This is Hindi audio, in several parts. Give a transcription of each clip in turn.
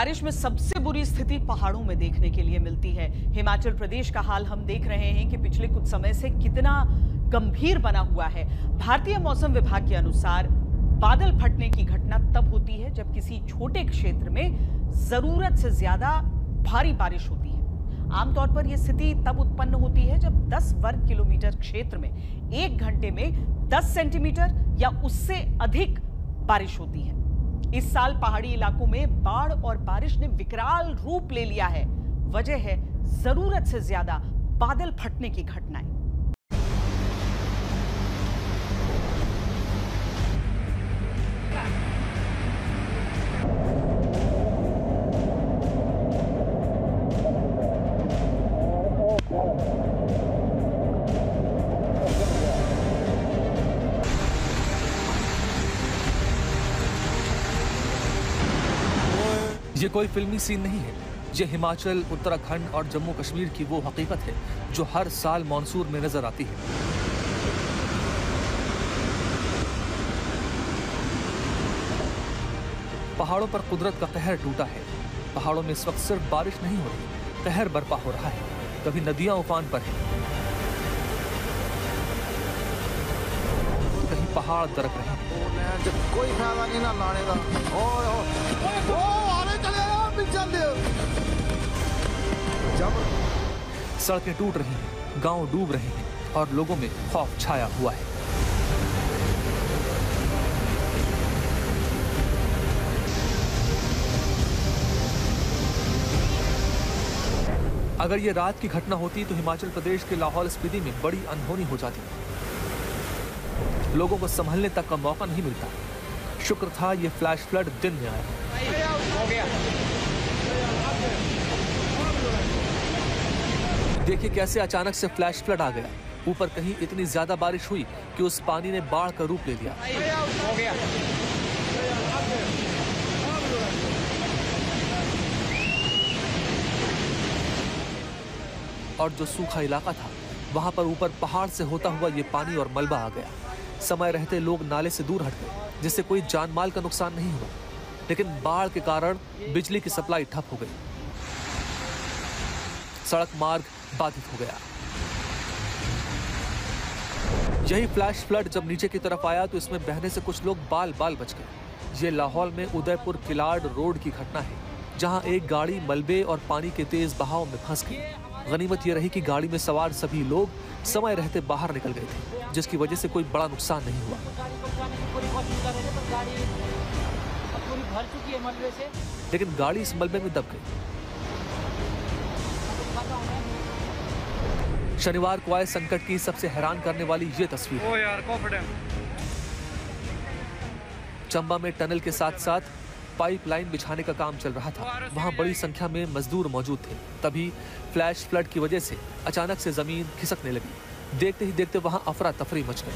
बारिश में सबसे बुरी स्थिति पहाड़ों में देखने के लिए मिलती है। हिमाचल प्रदेश का हाल हम देख रहे हैं कि पिछले कुछ समय से कितना गंभीर बना हुआ है। भारतीय मौसम विभाग के अनुसार बादल फटने की घटना तब होती है जब किसी छोटे क्षेत्र में जरूरत से ज्यादा भारी बारिश होती है। आमतौर पर यह स्थिति तब उत्पन्न होती है जब 10 वर्ग किलोमीटर क्षेत्र में 1 घंटे में 10 सेंटीमीटर या उससे अधिक बारिश होती है। इस साल पहाड़ी इलाकों में बाढ़ और बारिश ने विकराल रूप ले लिया है। वजह है जरूरत से ज्यादा बादल फटने की घटनाएं। ये कोई फिल्मी सीन नहीं है। ये हिमाचल, उत्तराखंड और जम्मू कश्मीर की वो हकीकत है जो हर साल मॉनसून में नजर आती है। पहाड़ों पर कुदरत का कहर टूटा है। पहाड़ों में इस वक्त सिर्फ बारिश नहीं हो रही, कहर बर्पा हो रहा है। कभी नदियां उफान पर हैं, कहीं पहाड़ दरक रहे हैं। कोई फायदा नहीं ना लाने का। सड़कें टूट रही हैं, गांव डूब रहे हैं और लोगों में खौफ छाया हुआ है। अगर ये रात की घटना होती तो हिमाचल प्रदेश के लाहौल स्पीति में बड़ी अनहोनी हो जाती। लोगों को संभलने तक का मौका नहीं मिलता। शुक्र था ये फ्लैश फ्लड दिन में आया। देखिए कैसे अचानक से फ्लैश फ्लड आ गया। ऊपर कहीं इतनी ज्यादा बारिश हुई कि उस पानी ने बाढ़ का रूप ले लिया। और जो सूखा इलाका था वहां पर ऊपर पहाड़ से होता हुआ ये पानी और मलबा आ गया। समय रहते लोग नाले से दूर हट गए जिससे कोई जान माल का नुकसान नहीं हुआ, लेकिन बाढ़ के कारण बिजली की सप्लाई ठप हो गई। सड़क मार्ग बाधित हो गया। यही फ्लैश फ्लड जब नीचे की तरफ आया तो इसमें बहने से कुछ लोग बाल बाल बच गए। ये लाहौल में उदयपुर किलाड़ रोड की घटना है, जहां एक गाड़ी मलबे और पानी के तेज बहाव में फंस गई। गनीमत यह रही कि गाड़ी में सवार सभी लोग समय रहते बाहर निकल गए थे, जिसकी वजह से कोई बड़ा नुकसान नहीं हुआ। लेकिन गाड़ी इस मलबे में दब गई। शनिवार को आए संकट की सबसे हैरान करने वाली ये तस्वीर। चंबा में टनल के साथ साथ पाइपलाइन बिछाने का काम चल रहा था। वहां बड़ी संख्या में मजदूर मौजूद थे। तभी फ्लैश फ्लड की वजह से अचानक से जमीन खिसकने लगी। देखते ही देखते वहां अफरा तफरी मच गई।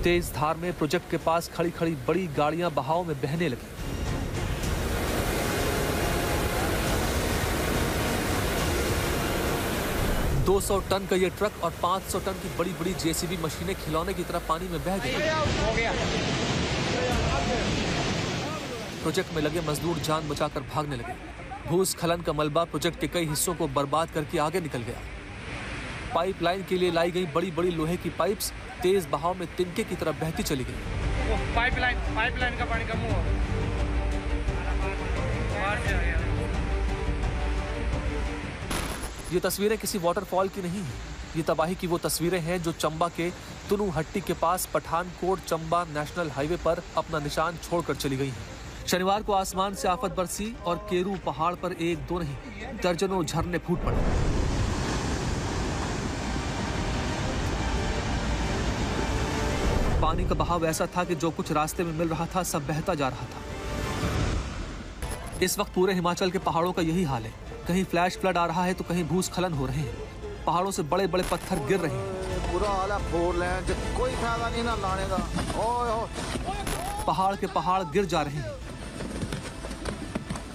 तेज धार में प्रोजेक्ट के पास खड़ी खड़ी बड़ी गाड़ियां बहाव में बहने लगी। दो 200 टन का ये ट्रक और 500 टन की बड़ी बड़ी जेसीबी मशीनें खिलौने की तरह पानी में बह गई। प्रोजेक्ट में लगे मजदूर जान बचाकर भागने लगे। भूस्खलन का मलबा प्रोजेक्ट के कई हिस्सों को बर्बाद करके आगे निकल गया। पाइपलाइन के लिए लाई गई बड़ी बड़ी लोहे की पाइप्स तेज बहाव में तिनके की तरह बहती चली गई। पाइपलाइन का पानी कम हुआ। ये तस्वीरें किसी वाटरफॉल की नहीं है। ये तबाही की वो तस्वीरें हैं जो चंबा के तुनु हट्टी के पास पठानकोट चंबा नेशनल हाईवे पर अपना निशान छोड़कर चली गई हैं। शनिवार को आसमान से आफत बरसी और केरू पहाड़ पर 1-2 नहीं दर्जनों झरने फूट पड़े। पानी का बहाव ऐसा था कि जो कुछ रास्ते में मिल रहा था सब बहता जा रहा था। इस वक्त पूरे हिमाचल के पहाड़ों का यही हाल है। कहीं फ्लैश फ्लड आ रहा है तो कहीं भूस्खलन हो रहे हैं। पहाड़ों से बड़े बड़े पत्थर गिर रहे हैं। बुरा हाल है, फोर लेन कोई फायदा नहीं ना लाने का। पहाड़ के पहाड़ गिर जा रहे हैं।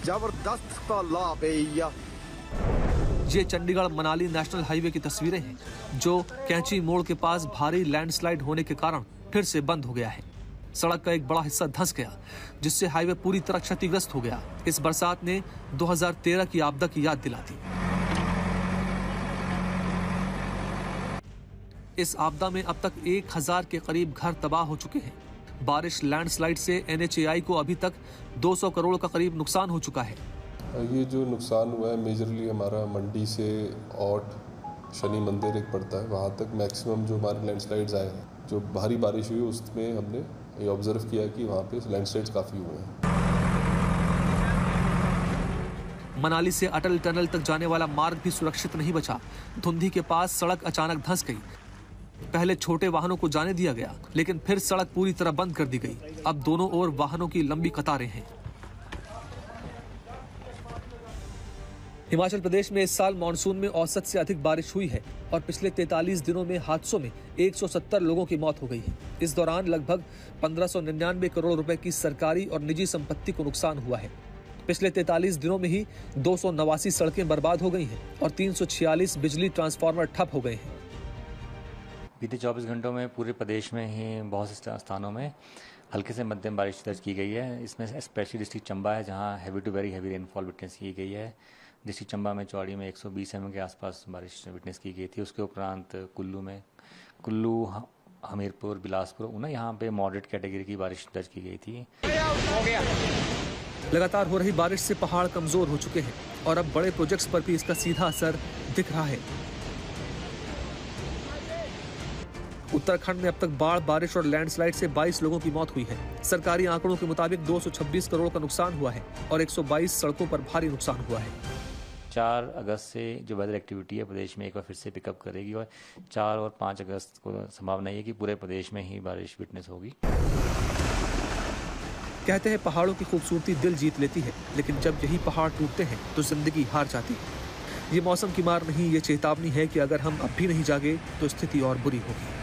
जबरदस्त ताला भैया। ये चंडीगढ़ मनाली नेशनल हाईवे की तस्वीरें हैं जो कैंची मोड़ के पास भारी लैंडस्लाइड होने के कारण फिर से बंद हो गया है। सड़क का एक बड़ा हिस्सा धंस गया, जिससे हाईवे पूरी तरह क्षतिग्रस्त हो गया। इस बरसात ने 2013 की आपदा की याद दिला दी। इस आपदा में अब तक 1000 के करीब घर तबाह हो चुके हैं। बारिश लैंडस्लाइड से NHAI को अभी तक 200 करोड़ का करीब नुकसान हो चुका है। ये जो नुकसान हुआ है मेजरली हमारा मंडी से औट शनि मंदिर एक पड़ता है, वहाँ तक मैक्सिमम जो हमारे लैंडस्लाइड्स आए हैं, जो भारी बारिश हुई उसमें हमने ये ऑब्जर्व किया कि वहाँ पे लैंडस्लाइड्स काफ़ी हुए हैं। मनाली से अटल टनल तक जाने वाला मार्ग भी सुरक्षित नहीं बचा। धुंधी के पास सड़क अचानक धंस गई। पहले छोटे वाहनों को जाने दिया गया, लेकिन फिर सड़क पूरी तरह बंद कर दी गई। अब दोनों ओर वाहनों की लंबी कतारें हैं। हिमाचल प्रदेश में इस साल मानसून में औसत से अधिक बारिश हुई है और पिछले 43 दिनों में हादसों में 170 लोगों की मौत हो गई है। इस दौरान लगभग 1599 करोड़ रुपए की सरकारी और निजी संपत्ति को नुकसान हुआ है। पिछले 43 दिनों में ही 289 सड़कें बर्बाद हो गई हैं और 346 बिजली ट्रांसफार्मर ठप हो गए हैं। बीते 24 घंटों में पूरे प्रदेश में ही बहुत से स्थानों में हल्के से मध्यम बारिश दर्ज की गई है। इसमें स्पेशली डिस्ट्रिक्ट चंबा है, जहां heavy to very heavy rainfall witness की गई है। डिस्ट्रिक्ट चंबा में चौड़ी में 120 mm के आसपास बारिश विटनेस की गई थी। उसके उपरांत कुल्लू, हमीरपुर, बिलासपुर, ऊना, यहाँ पे मॉडरेट कैटेगरी की बारिश दर्ज की गई थी। लगातार हो रही बारिश से पहाड़ कमजोर हो चुके हैं और अब बड़े प्रोजेक्ट्स पर भी इसका सीधा असर दिख रहा है। उत्तराखंड में अब तक बाढ़, बारिश और लैंडस्लाइड से 22 लोगों की मौत हुई है। सरकारी आंकड़ों के मुताबिक 226 करोड़ का नुकसान हुआ है और 122 सड़कों पर भारी नुकसान हुआ है। 4 अगस्त से जो वेदर एक्टिविटी है प्रदेश में एक बार फिर से पिकअप करेगी और 4 और 5 अगस्त को संभावना है कि पूरे प्रदेश में ही बारिश विटनेस होगी। कहते हैं पहाड़ों की खूबसूरती दिल जीत लेती है, लेकिन जब यही पहाड़ टूटते हैं तो जिंदगी हार जाती है। ये मौसम की मार नहीं, ये चेतावनी है कि अगर हम अब भी नहीं जागे तो स्थिति और बुरी होगी।